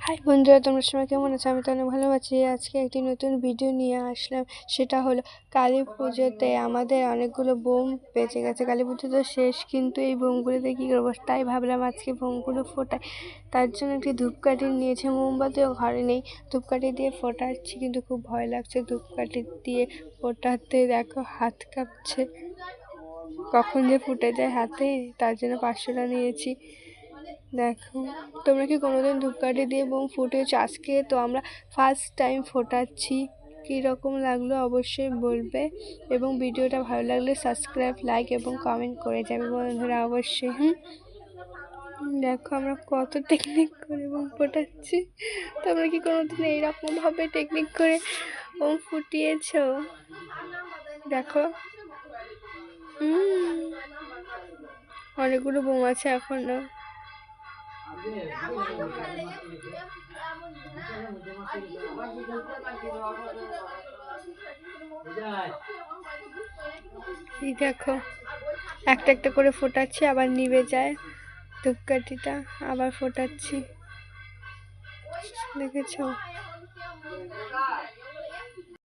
High বন্ধুরা, তোমরা সবাই কেমন আছো? আমি তো অনেক ভালো আছি। আজকে একটি নতুন ভিডিও নিয়ে আসলাম। সেটা হলো কালী পুজোতে আমাদের অনেকগুলো বোম বেঁচে গেছে। কালী পুজো তো শেষ, কিন্তু এই বোমগুলোতে কী করবো, তাই ভাবলাম আজকে বোমগুলো ফোটাই। তার জন্য একটি ধূপকাঠি নিয়েছে, মোমবাতিও ঘরে নেই। ধূপকাঠি দিয়ে ফোটাচ্ছি, কিন্তু খুব ভয় লাগছে ধূপকাঠি দিয়ে ফোটাতে। দেখো হাত কাঁপছে, কখন যে ফুটে যায় হাতে। তার জন্য 500টা নিয়েছি। দেখো, তোমরা কি কোনোদিন ধূপকাঠি দিয়ে বোম ফুটিয়েছো? আজকে তো আমরা ফার্স্ট টাইম ফোটাচ্ছি। কীরকম লাগলো অবশ্যই বলবে, এবং ভিডিওটা ভালো লাগলে সাবস্ক্রাইব, লাইক এবং কমেন্ট করে যাবে বন্ধুরা অবশ্যই। দেখো আমরা কত টেকনিক করে বোম ফোটাচ্ছি। তোমরা কি কোনোদিন এইরকমভাবে টেকনিক করে বোম ফুটিয়েছো? দেখো, অনেকগুলো বোম আছে এখনো। এই দেখো, একটা একটা করে ফোটাচ্ছি, আবার নিভে যায় ধূপকাঠিটা, আবার ফোটাচ্ছি। দেখেছো?